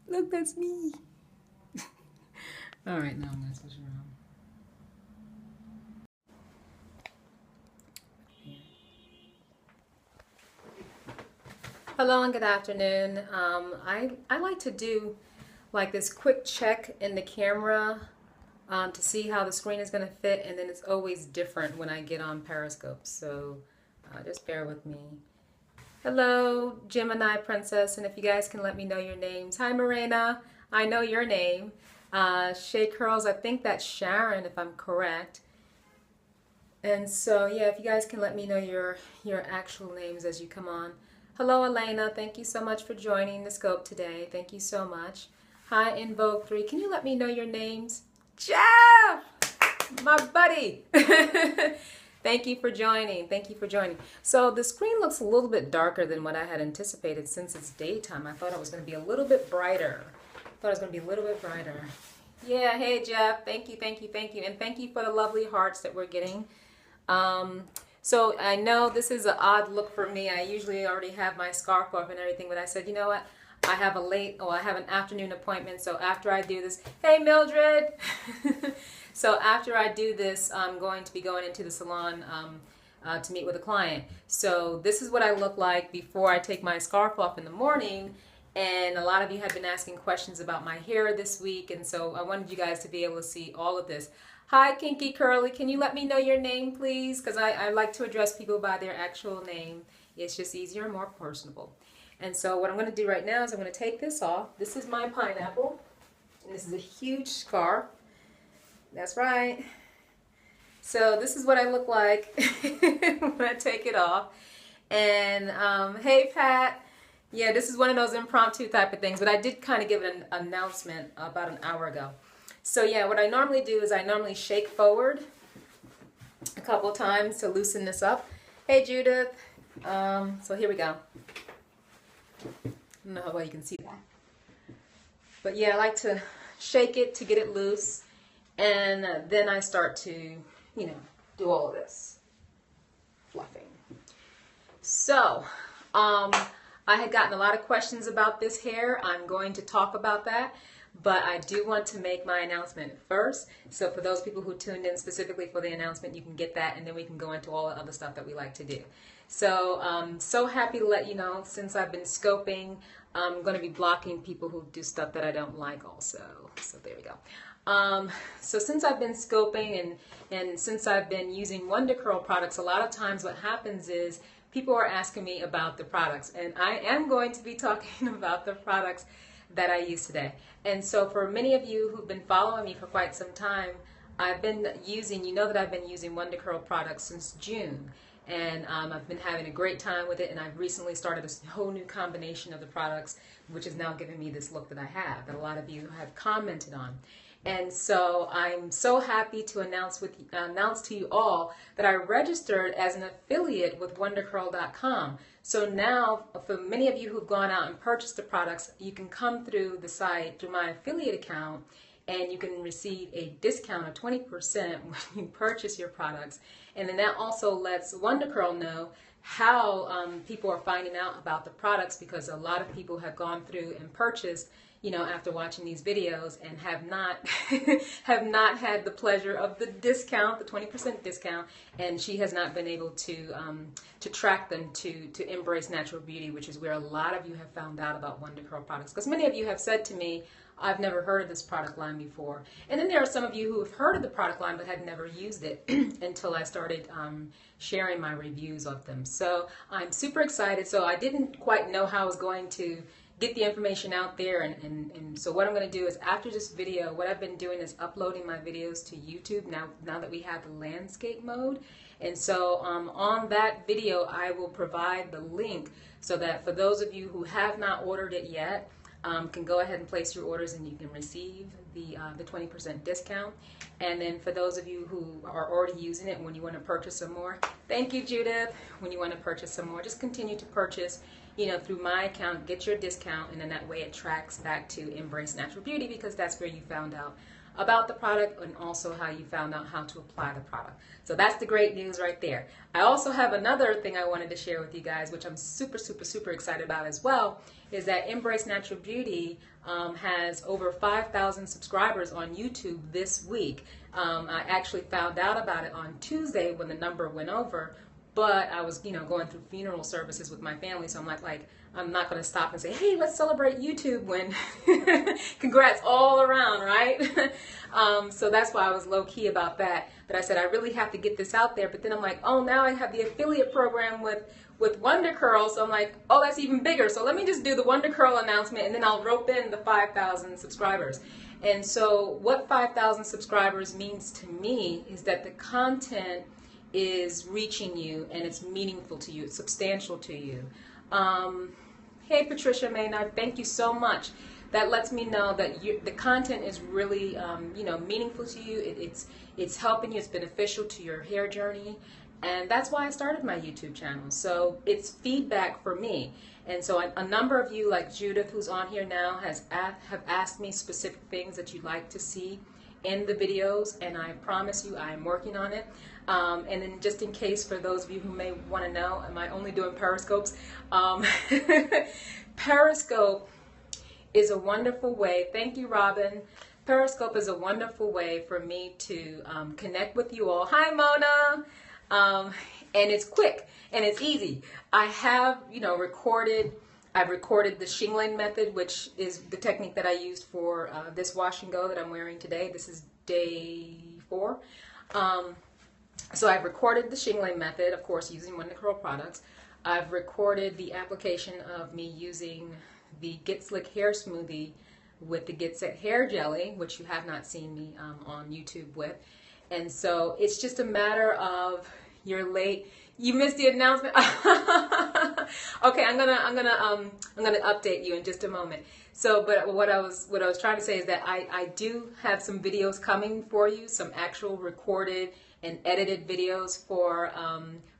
Look, that's me. All right, now I'm gonna switch around. Hello and good afternoon. I like to do like this quick check in the camera to see how the screen is going to fit, and then it's always different when I get on Periscope. So just bear with me. Hello, Gemini Princess, and if you guys can let me know your names. Hi, Morena. I know your name. Shay Curls, I think that's Sharon, if I'm correct. And so, yeah, if you guys can let me know your actual names as you come on. Hello, Elena. Thank you so much for joining the scope today. Thank you so much. Hi, Invoke 3. Can you let me know your names? Jeff, my buddy. Thank you for joining. Thank you for joining. So the screen looks a little bit darker than what I had anticipated since it's daytime. I thought it was going to be a little bit brighter. I thought it was going to be a little bit brighter. Yeah, hey, Jeff. Thank you, thank you, thank you. And thank you for the lovely hearts that we're getting. So I know this is an odd look for me. I usually already have my scarf off and everything, but I said, you know what? I have I have an afternoon appointment. So after I do this, hey Mildred. So after I do this, I'm going to be going into the salon to meet with a client. So this is what I look like before I take my scarf off in the morning. And a lot of you have been asking questions about my hair this week, and so I wanted you guys to be able to see all of this. Hi, Kinky Curly. Can you let me know your name, please? Because I like to address people by their actual name. It's just easier and more personable. And so what I'm going to do right now is I'm going to take this off. This is my pineapple, and this is a huge scarf. That's right. So this is what I look like when I take it off. And hey, Pat. Yeah, this is one of those impromptu type of things, but I did kind of give an announcement about an hour ago. So yeah, what I normally do is I normally shake forward a couple times to loosen this up. Hey, Judith. So here we go. I don't know how well you can see that. But yeah, I like to shake it to get it loose, and then I start to, do all of this fluffing. So, I had gotten a lot of questions about this hair. I'm going to talk about that, but I do want to make my announcement first. So for those people who tuned in specifically for the announcement, you can get that, and then we can go into all the other stuff that we like to do. So so happy to let you know, since I've been scoping, I'm going to be blocking people who do stuff that I don't like also. So there we go. So since I've been scoping and since I've been using Wonder Curl products, a lot of times what happens is people are asking me about the products, and I am going to be talking about the products that I use today. And so for many of you who've been following me for quite some time, I've been using, that I've been using Wonder Curl products since June. And I've been having a great time with it, and I've recently started a whole new combination of the products, which is now giving me this look that I have, that a lot of you have commented on. And so I'm so happy to announce to you all that I registered as an affiliate with WonderCurl.com. So now, for many of you who've gone out and purchased the products, you can come through the site through my affiliate account, and you can receive a discount of 20% when you purchase your products. And then that also lets WonderCurl know how people are finding out about the products, because a lot of people have gone through and purchased after watching these videos, and have not have not had the pleasure of the discount, the 20% discount, and she has not been able to track them to Embrace Natural Beauty, which is where a lot of you have found out about Wonder Curl products. Because many of you have said to me, I've never heard of this product line before. And then there are some of you who have heard of the product line but had never used it until I started sharing my reviews of them. So I'm super excited. So I didn't quite know how I was going to get the information out there, and so what I'm going to do is, after this video, what I've been doing is uploading my videos to YouTube now that we have the landscape mode. And so on that video I will provide the link so that for those of you who have not ordered it yet, can go ahead and place your orders, and you can receive the 20% discount. And then for those of you who are already using it, when you want to purchase some more, thank you, Judith. When you want to purchase some more, just continue to purchase through my account, get your discount, and then that way it tracks back to Embrace Natural Beauty, because that's where you found out about the product and also how you found out how to apply the product. So that's the great news right there. I also have another thing I wanted to share with you guys, which I'm super, super, super excited about as well, is that Embrace Natural Beauty has over 5,000 subscribers on YouTube this week. I actually found out about it on Tuesday when the number went over, but I was, going through funeral services with my family, so I'm not going to stop and say, hey, let's celebrate YouTube when congrats all around, right? So that's why I was low key about that. But I said, I really have to get this out there. But then I'm like, oh, now I have the affiliate program with Wonder Curl. So I'm like, oh, that's even bigger. So let me just do the Wonder Curl announcement and then I'll rope in the 5,000 subscribers. And so what 5,000 subscribers means to me is that the content is reaching you and it's meaningful to you, it's substantial to you. Hey Patricia Maynard, thank you so much. That lets me know that the content is really meaningful to you. It's helping you, it's beneficial to your hair journey, and that's why I started my YouTube channel. So it's feedback for me. And so a number of you, like Judith, who's on here now, have asked me specific things that you'd like to see in the videos, and I promise you I'm working on it. And then just in case, for those of you who may want to know, am I only doing periscopes? Periscope is a wonderful way, thank you Robin, Periscope is a wonderful way for me to connect with you all. Hi Mona! And it's quick and it's easy. I have, I've recorded the shingling method, which is the technique that I used for this wash and go that I'm wearing today. This is day 4. So I've recorded the shingling method, of course, using Wonder Curl products. I've recorded the application of me using the Get Slick Hair Smoothie with the Get Set Hair Jelly, which you have not seen me on YouTube with. And so it's just a matter of you're late. You missed the announcement. Okay, I'm gonna update you in just a moment. So, but what I was trying to say is that I do have some videos coming for you, some actual recorded and edited videos for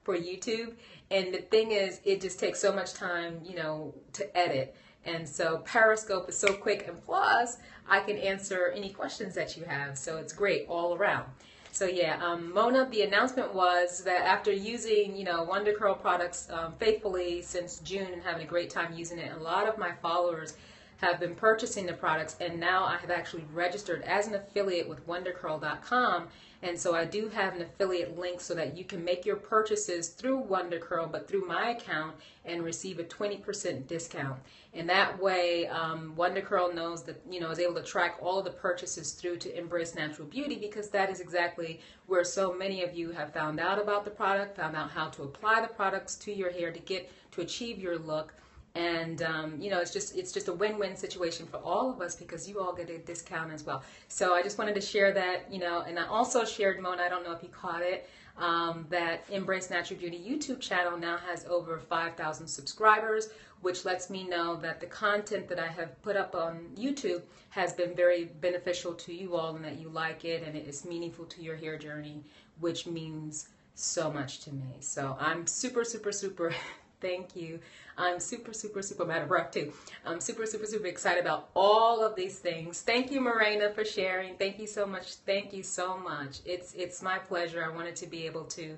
YouTube. And the thing is, it just takes so much time, to edit. And so Periscope is so quick, and plus I can answer any questions that you have. So it's great all around. So yeah, Mona, the announcement was that after using, Wonder Curl products faithfully since June and having a great time using it, a lot of my followers have been purchasing the products, and now I have actually registered as an affiliate with WonderCurl.com, and so I do have an affiliate link so that you can make your purchases through Wonder Curl, but through my account, and receive a 20% discount. And that way, Wonder Curl knows that, is able to track all of the purchases through to Embrace Natural Beauty, because that is exactly where so many of you have found out about the product, found out how to apply the products to your hair to achieve your look. And it's just a win-win situation for all of us, because you all get a discount as well. So I just wanted to share that, and I also shared, Mona, I don't know if you caught it, that Embrace Natural Beauty YouTube channel now has over 5,000 subscribers, which lets me know that the content that I have put up on YouTube has been very beneficial to you all, and that you like it and it is meaningful to your hair journey, which means so much to me. So I'm super, super, super thank you. I'm super, super, super, I'm out of breath too. I'm super, super, super excited about all of these things. Thank you, Morena, for sharing. Thank you so much. Thank you so much. It's my pleasure. I wanted to be able to,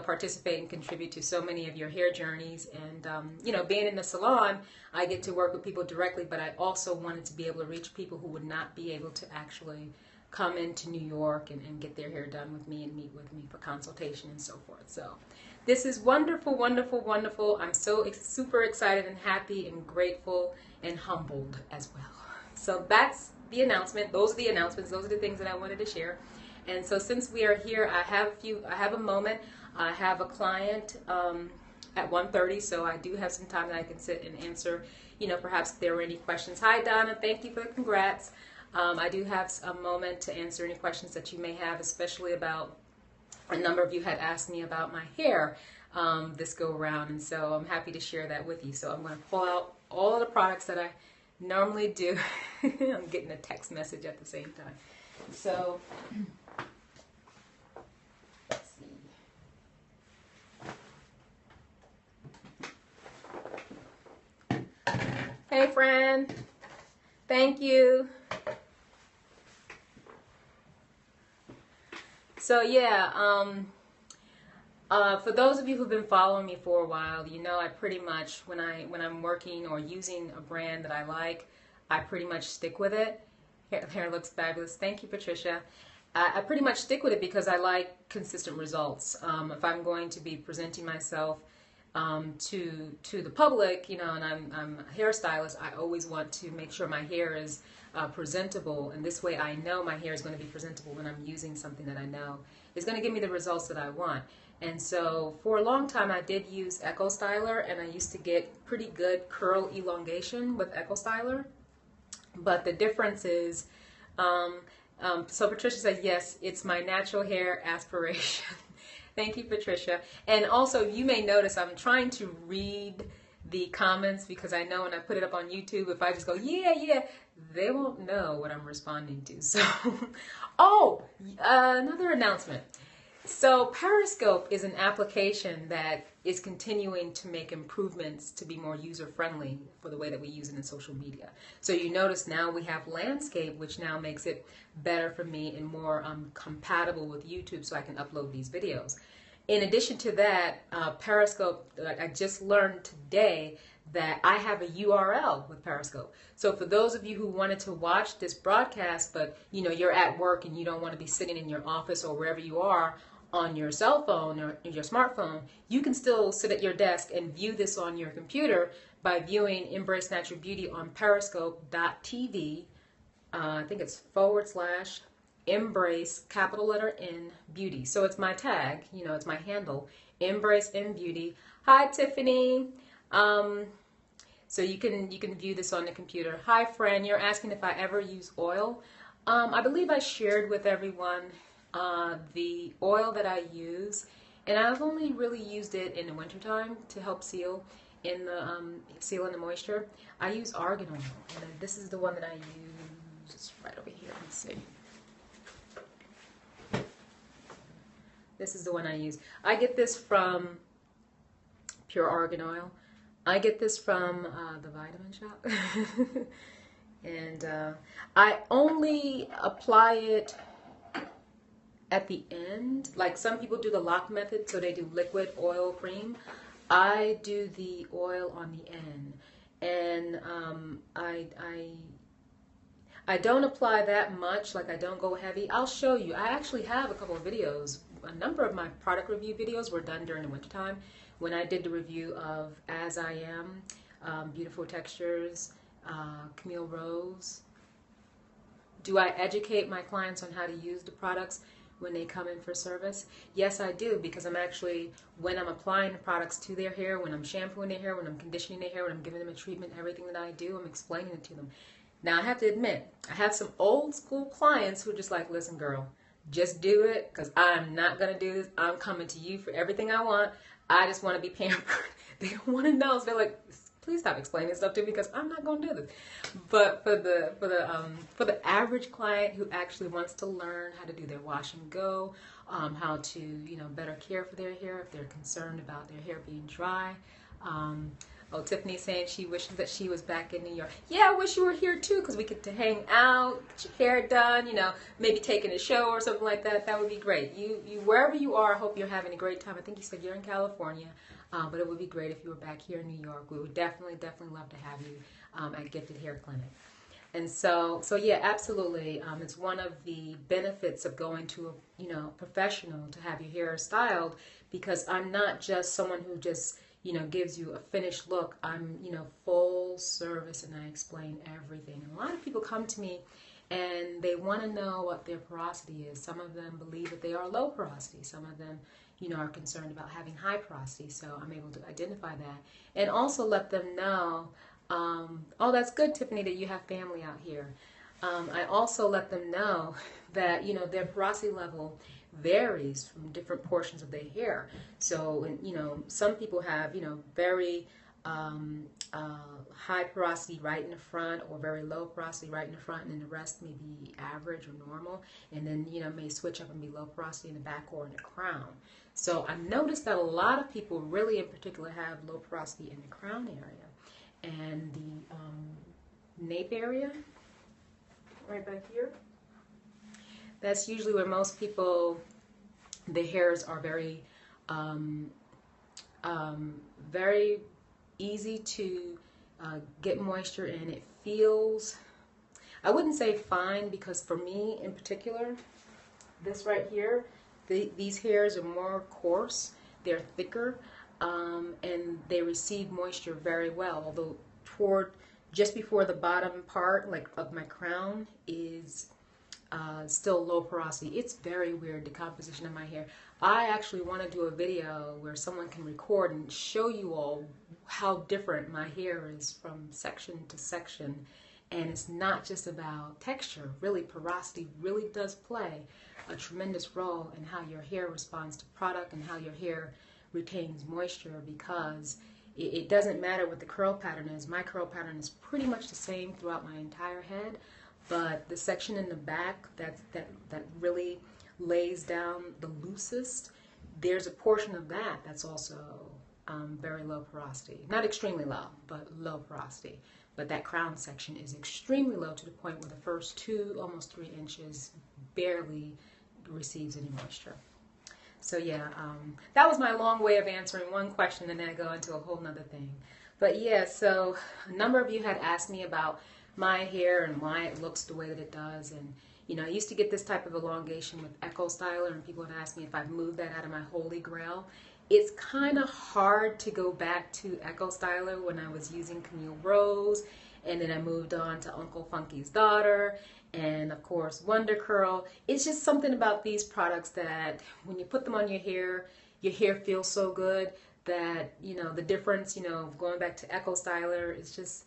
participate and contribute to so many of your hair journeys. And, being in the salon, I get to work with people directly, but I also wanted to be able to reach people who would not be able to actually come into New York and get their hair done with me and meet with me for consultation and so forth. So this is wonderful, wonderful, wonderful. I'm so super excited and happy and grateful and humbled as well. So that's the announcement. Those are the announcements. Those are the things that I wanted to share. And so since we are here, I have a moment. I have a client at 1:30, so I do have some time that I can sit and answer, perhaps if there were any questions. Hi, Donna. Thank you for the congrats. I do have a moment to answer any questions that you may have, especially about, a number of you had asked me about my hair this go around, and so I'm happy to share that with you. So I'm going to pull out all of the products that I normally do. I'm getting a text message at the same time. So let's see. Hey friend, thank you. So yeah, for those of you who've been following me for a while, you know I pretty much when I'm working or using a brand that I like, I pretty much stick with it. Hair looks fabulous. Thank you, Patricia. I pretty much stick with it because I like consistent results. If I'm going to be presenting myself to the public, you know, and I'm a hairstylist, I always want to make sure my hair is presentable, and this way I know my hair is going to be presentable when I'm using something that I know is going to give me the results that I want. And so for a long time I did use Echo Styler, and I used to get pretty good curl elongation with Echo Styler. But the difference is, so Patricia says, yes, it's my natural hair aspiration. Thank you, Patricia. And also, you may notice I'm trying to read the comments because I know when I put it up on YouTube, if I just go, yeah, yeah, they won't know what I'm responding to. So, oh, another announcement. So Periscope is an application that is continuing to make improvements to be more user-friendly for the way that we use it in social media. So you notice now we have landscape, which now makes it better for me and more compatible with YouTube so I can upload these videos. In addition to that, Periscope, I just learned today that I have a URL with Periscope. So for those of you who wanted to watch this broadcast, but you know you're at work and you don't want to be sitting in your office or wherever you are on your cell phone or your smartphone, you can still sit at your desk and view this on your computer by viewing Embrace Natural Beauty on periscope.tv. I think it's / Embrace, capital letter N, Beauty. So it's my tag, you know, it's my handle, Embrace N Beauty. Hi, Tiffany. So you can view this on the computer. Hi, Fran. You're asking if I ever use oil. I believe I shared with everyone the oil that I use, and I've only really used it in the wintertime to help seal in the moisture. I use argan oil, and this is the one that I use. It's right over here. Let's see. This is the one I use. I get this from Pure Argan Oil. I get this from the Vitamin Shop. And I only apply it at the end. Like some people do the lock method, so they do liquid, oil, cream. I do the oil on the end. And I don't apply that much, like I don't go heavy. I'll show you. I actually have a couple of videos. A number of my product review videos were done during the wintertime when I did the review of As I Am, Beautiful Textures, Camille Rose. Do I educate my clients on how to use the products when they come in for service? Yes, I do, because I'm actually, when I'm applying the products to their hair, when I'm shampooing their hair, when I'm conditioning their hair, when I'm giving them a treatment, everything that I do, I'm explaining it to them. Now, I have to admit, I have some old school clients who are just like, listen, girl, just do it, because I'm not going to do this. I'm coming to you for everything I want. I just want to be pampered. They don't want to know. So they're like, please stop explaining stuff to me because I'm not going to do this. But for the average client who actually wants to learn how to do their wash and go, how to better care for their hair if they're concerned about their hair being dry. Oh, Tiffany's saying she wishes that she was back in New York. Yeah, I wish you were here too, because we get to hang out, get your hair done, maybe taking a show or something like that. That would be great. You wherever you are, I hope you're having a great time. I think you said you're in California, but it would be great if you were back here in New York. We would definitely love to have you at Gifted Hair Clinic. And so yeah, absolutely. It's one of the benefits of going to a professional to have your hair styled, because I'm not just someone who just gives you a finished look. I'm, full service, and I explain everything. And a lot of people come to me and they want to know what their porosity is. Some of them believe that they are low porosity. Some of them, are concerned about having high porosity. So I'm able to identify that and also let them know, oh, that's good, Tiffany, that you have family out here. I also let them know that, their porosity level varies from different portions of their hair. So, some people have, very high porosity right in the front, or very low porosity right in the front, and then the rest may be average or normal, and then, may switch up and be low porosity in the back or in the crown. So I've noticed that a lot of people really in particular have low porosity in the crown area and the nape area, right back here. That's usually where most people The hairs are very easy to get moisture in. It feels, I wouldn't say fine, because for me in particular, this right here, these hairs are more coarse, they're thicker, and they receive moisture very well, although toward just before the bottom part, like of my crown, is still low porosity. It's very weird, the composition of my hair. I actually want to do a video where someone can record and show you all how different my hair is from section to section. And it's not just about texture. Really, porosity really does play a tremendous role in how your hair responds to product and how your hair retains moisture, because it doesn't matter what the curl pattern is. My curl pattern is pretty much the same throughout my entire head, but the section in the back that really lays down the loosest, there's a portion of that that's also very low porosity. Not extremely low, but low porosity. But that crown section is extremely low, to the point where the first 2, almost 3 inches barely receives any moisture. So yeah, that was my long way of answering one question, and then I go into a whole nother thing. But yeah, so a number of you had asked me about my hair and why it looks the way that it does. And you know, I used to get this type of elongation with Echo Styler, and people would ask me if I've moved that out of my holy grail. It's kind of hard to go back to Echo Styler when I was using Camille Rose, and then I moved on to Uncle Funky's Daughter, and of course Wonder Curl. It's just something about these products that when you put them on your hair feels so good that, you know, the difference, you know, going back to Echo Styler, it's just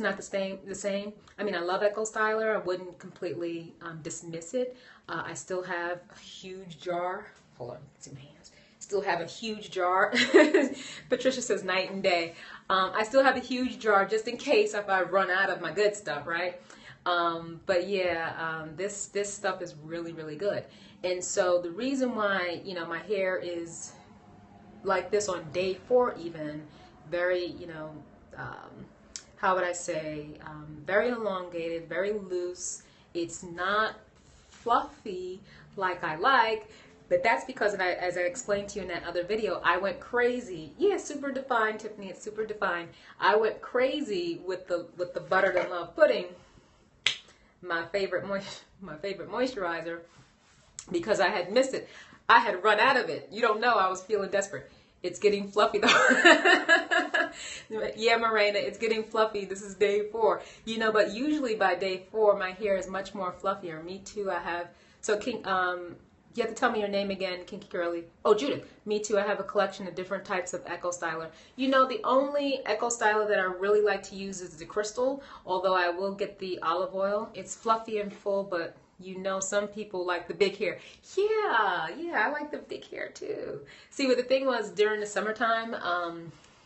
not the same. I mean, I love Echo Styler. I wouldn't completely dismiss it. I still have a huge jar. Hold on, it's in my hands. Still have a huge jar. Patricia says night and day. I still have a huge jar just in case if I run out of my good stuff, right? But yeah, this stuff is really, really good. And so the reason why, you know, my hair is like this on day 4 even, very, you know, how would I say, very elongated, very loose. It's not fluffy like I like, but that's because, as I explained to you in that other video, I went crazy. Yeah, super defined, Tiffany, it's super defined. I went crazy with the Butter Than Love pudding, my favorite moisturizer, because I had missed it. I had run out of it. You don't know, I was feeling desperate. It's getting fluffy though. Yeah, Morena, it's getting fluffy. This is day 4. You know, but usually by day 4, my hair is much more fluffier. Me too, I have, so you have to tell me your name again, Kinky Curly. Oh, Judith. Me too, I have a collection of different types of Echo Styler. You know, the only Echo Styler that I really like to use is the crystal, although I will get the olive oil. It's fluffy and full, but you know, some people like the big hair. Yeah, I like the big hair too. See, what the thing was during the summertime,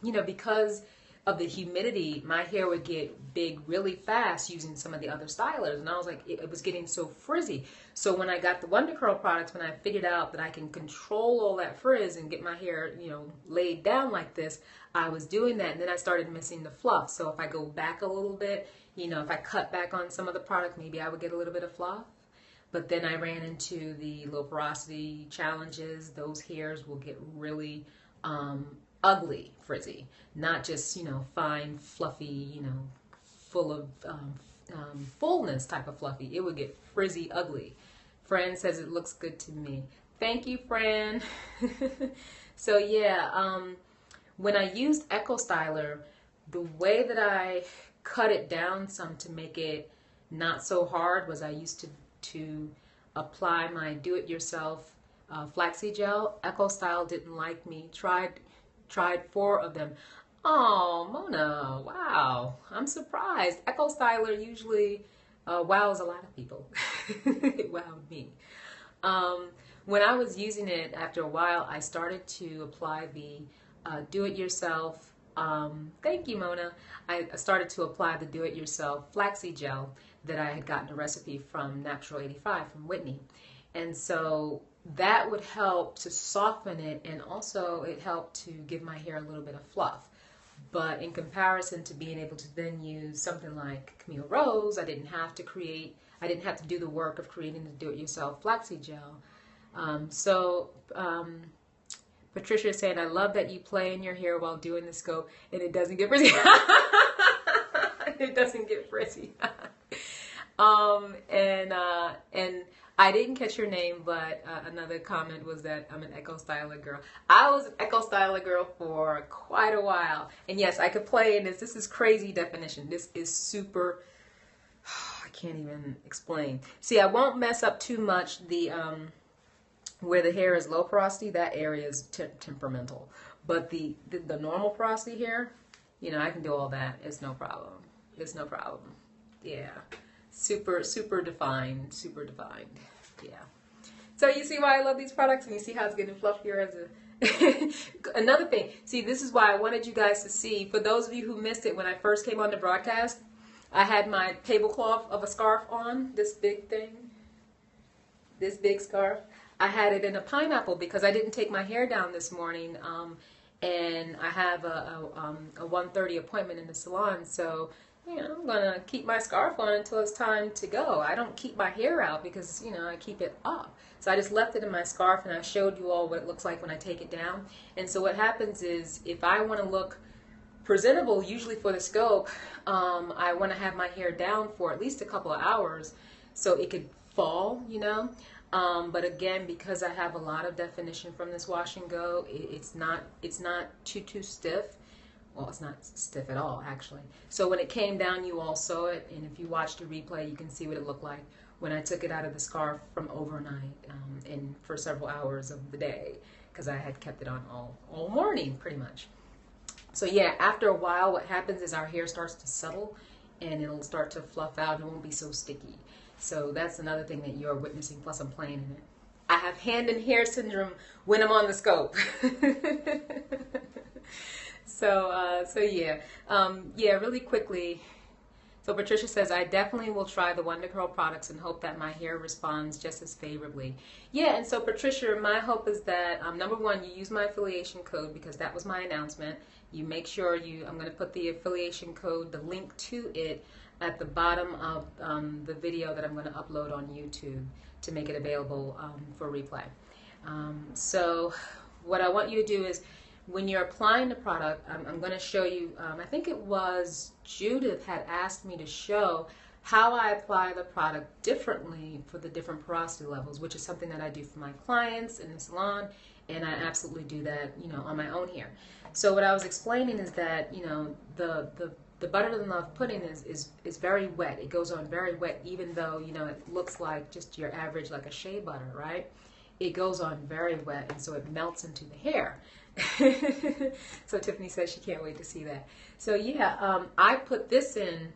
you know, because of the humidity, my hair would get big really fast using some of the other stylers, and I was like, it was getting so frizzy. So when I got the Wonder Curl products, when I figured out that I can control all that frizz and get my hair, you know, laid down like this, I was doing that, and then I started missing the fluff. So if I go back a little bit, you know, if I cut back on some of the product, maybe I would get a little bit of fluff. But then I ran into the low porosity challenges. Those hairs will get really ugly, frizzy, not just, you know, fine, fluffy, you know, full of fullness type of fluffy. It would get frizzy, ugly. Fran says it looks good to me. Thank you, Fran. So yeah, when I used Echo Styler, the way that I cut it down some to make it not so hard was I used to apply my do-it-yourself flaxseed gel. Echo Style didn't like me. Tried 4 of them. Oh, Mona, wow, I'm surprised. Echo Styler usually wows a lot of people. It wowed me. When I was using it, after a while, I started to apply the do-it-yourself. Thank you, Mona. I started to apply the do-it-yourself flaxseed gel that I had gotten a recipe from Natural 85 from Whitney. And so that would help to soften it, and also it helped to give my hair a little bit of fluff. But in comparison to being able to then use something like Camille Rose, I didn't have to do the work of creating the do-it-yourself flaxseed gel. Patricia is saying, I love that you play in your hair while doing the scope and it doesn't get frizzy. It doesn't get frizzy. And I didn't catch your name, but another comment was that I'm an Echo Styler girl. I was an Echo Styler girl for quite a while. And yes, I could play in this. This is crazy definition. This is super, I can't even explain. See, I won't mess up too much the where the hair is low porosity. That area is temperamental. But the normal porosity hair, you know, I can do all that. It's no problem. It's no problem. Yeah. Super defined. Super defined. Yeah. So you see why I love these products, and you see how it's getting fluffier as a... Another thing, see, this is why I wanted you guys to see, for those of you who missed it when I first came on the broadcast, I had my tablecloth of a scarf on, this big thing, this big scarf. I had it in a pineapple because I didn't take my hair down this morning, and I have a 1:30 appointment in the salon, so you know, I'm going to keep my scarf on until it's time to go. I don't keep my hair out because, you know, I keep it up. So I just left it in my scarf, and I showed you all what it looks like when I take it down. And so what happens is, if I want to look presentable, usually for the scope, I want to have my hair down for at least a couple of hours so it could fall, you know. But again, because I have a lot of definition from this wash and go, it's not too stiff. Well, it's not stiff at all, actually. So when it came down, you all saw it, and if you watched the replay, you can see what it looked like when I took it out of the scarf from overnight and for several hours of the day, because I had kept it on all morning, pretty much. So yeah, after a while, what happens is our hair starts to settle, and it'll start to fluff out, and it won't be so sticky. So that's another thing that you're witnessing, plus I'm playing in it. I have hand and hair syndrome when I'm on the scope. So yeah, really quickly. So Patricia says, I definitely will try the Wonder Curl products and hope that my hair responds just as favorably. Yeah, and so Patricia, my hope is that, number one, you use my affiliation code, because that was my announcement. You make sure I'm going to put the affiliation code, the link to it, at the bottom of the video that I'm going to upload on YouTube to make it available for replay. So what I want you to do is, when you're applying the product, I'm going to show you, I think it was Judith had asked me to show how I apply the product differently for the different porosity levels, which is something that I do for my clients in the salon, and I absolutely do that, you know, on my own here. So what I was explaining is that, you know, the Butter Than Love pudding is very wet. It goes on very wet, even though, you know, it looks like just your average, like a shea butter, right? It goes on very wet, and so it melts into the hair. So Tiffany says she can't wait to see that. So yeah, I put this in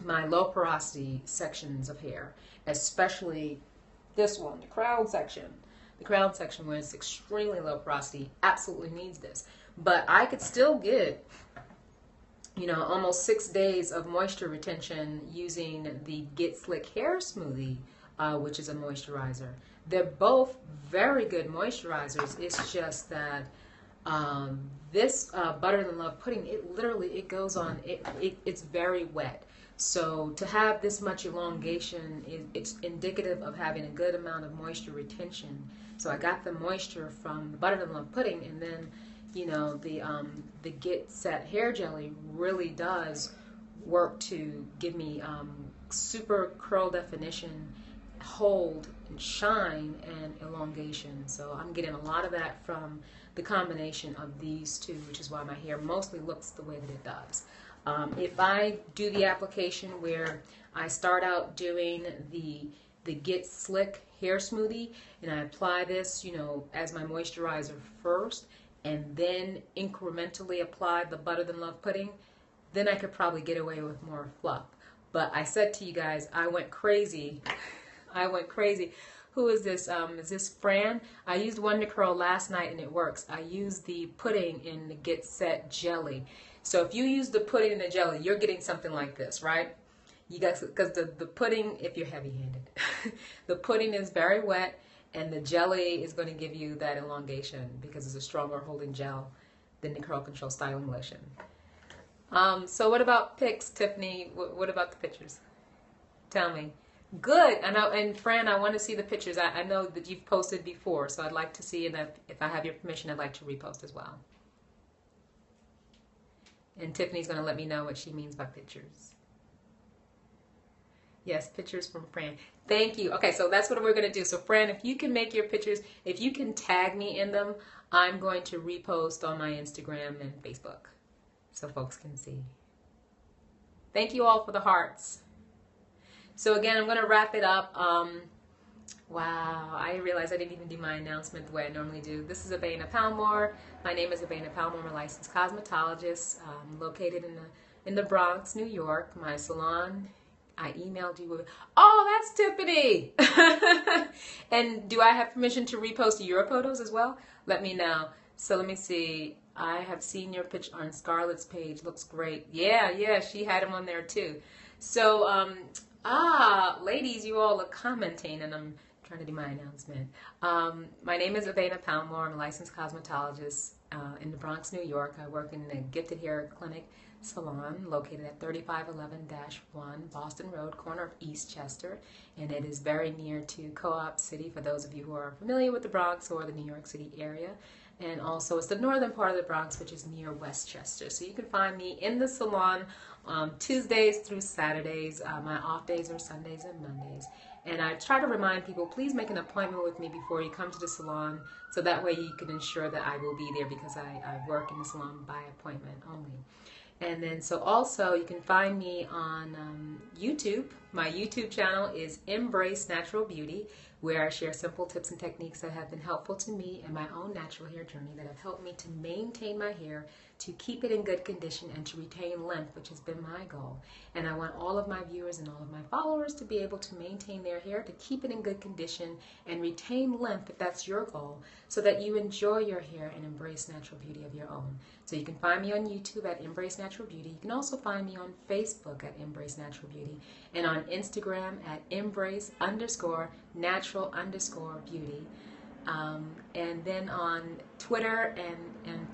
my low porosity sections of hair, especially this one, the crown section. The crown section, where it's extremely low porosity, absolutely needs this. But I could still get, you know, almost 6 days of moisture retention using the Get Slick Hair Smoothie, which is a moisturizer. They're both very good moisturizers. It's just that this Butter Than Love pudding, it goes on, it's very wet. So to have this much elongation, it's indicative of having a good amount of moisture retention. So I got the moisture from the Butter Than Love pudding, and then, you know, the Get Set hair jelly really does work to give me super curl definition, hold and shine, and elongation. So I'm getting a lot of that from the combination of these two, which is why my hair mostly looks the way that it does. If I do the application where I start out doing the Get Slick hair smoothie, and I apply this, you know, as my moisturizer first, and then incrementally apply the Butter Than Love pudding, then I could probably get away with more fluff. But I said to you guys, I went crazy. I went crazy. Who is this? Is this Fran? I used Wonder Curl last night and it works. I used the pudding in the Get Set jelly. So if you use the pudding in the jelly, you're getting something like this, right? You guys, because the pudding, if you're heavy-handed, the pudding is very wet, and the jelly is going to give you that elongation because it's a stronger holding gel than the Curl Control Styling Lotion. So what about pics, Tiffany? What about the pictures? Tell me. Good. I know, and Fran, I want to see the pictures. I know that you've posted before, so I'd like to see, and if I have your permission, I'd like to repost as well. And Tiffany's going to let me know what she means by pictures. Yes, pictures from Fran. Thank you. Okay, so that's what we're going to do. So Fran, if you can make your pictures, if you can tag me in them, I'm going to repost on my Instagram and Facebook so folks can see. Thank you all for the hearts. So again, I'm going to wrap it up. Wow, I realized I didn't even do my announcement the way I normally do. This is Abena Palmore. My name is Abena Palmore. I'm a licensed cosmetologist located in the Bronx, New York. My salon, I emailed you with, oh, that's Tiffany. And do I have permission to repost your photos as well? Let me know. So let me see. I have seen your picture on Scarlett's page. Looks great. Yeah, she had them on there too. So, ladies, you all are commenting, and I'm trying to do my announcement. My name is Abena Palmore. I'm a licensed cosmetologist in the Bronx, New York. I work in the Gifted Hair Clinic Salon located at 3511-1 Boston Road, corner of Eastchester, and it is very near to Co-op City for those of you who are familiar with the Bronx or the New York City area. And also it's the northern part of the Bronx, which is near Westchester. So you can find me in the salon Tuesdays through Saturdays. My off days are Sundays and Mondays. And I try to remind people, please make an appointment with me before you come to the salon, so that way you can ensure that I will be there, because I work in the salon by appointment only. And then so also you can find me on YouTube. My YouTube channel is Embrace Natural Beauty, where I share simple tips and techniques that have been helpful to me in my own natural hair journey, that have helped me to maintain my hair, to keep it in good condition, and to retain length, which has been my goal. And I want all of my viewers and all of my followers to be able to maintain their hair, to keep it in good condition and retain length, if that's your goal, so that you enjoy your hair and embrace natural beauty of your own. So you can find me on YouTube at Embrace Natural Beauty. You can also find me on Facebook at Embrace Natural Beauty, and on Instagram at Embrace_natural_beauty. And then on Twitter and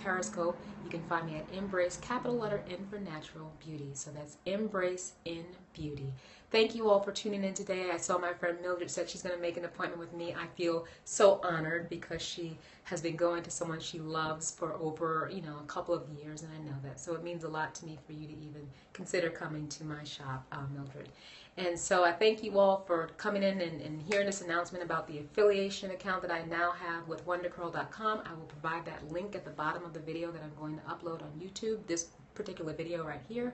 Periscope, you can find me at Embrace, capital letter N for Natural Beauty. So that's Embrace in Beauty. Thank you all for tuning in today. I saw my friend Mildred said she's going to make an appointment with me. I feel so honored, because she has been going to someone she loves for over, a couple of years, and I know that. So it means a lot to me for you to even consider coming to my shop, Mildred. And so I thank you all for coming in and hearing this announcement about the affiliation account that I now have with WonderCurl.com. I will provide that link at the bottom of the video that I'm going to upload on YouTube, this particular video right here.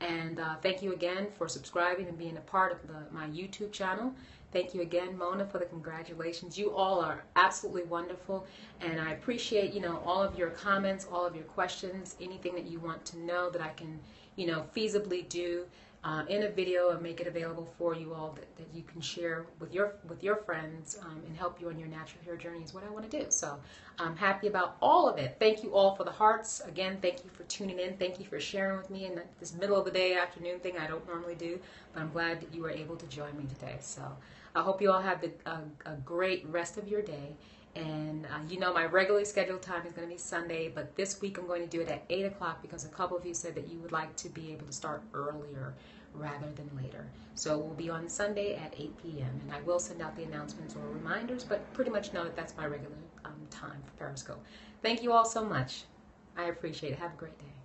And thank you again for subscribing and being a part of my YouTube channel. Thank you again, Mona, for the congratulations. You all are absolutely wonderful, and I appreciate, all of your comments, all of your questions, anything that you want to know that I can, feasibly do in a video and make it available for you all, that you can share with your friends and help you on your natural hair journey, is what I want to do. So I'm happy about all of it. Thank you all for the hearts. Again, thank you for tuning in. Thank you for sharing with me in this middle of the day, afternoon thing I don't normally do, but I'm glad that you were able to join me today. So I hope you all have a great rest of your day. And my regularly scheduled time is going to be Sunday, but this week I'm going to do it at 8 o'clock, because a couple of you said that you would like to be able to start earlier rather than later. So we'll be on Sunday at 8 p.m. and I will send out the announcements or reminders, but pretty much know that that's my regular time for Periscope. Thank you all so much. I appreciate it. Have a great day.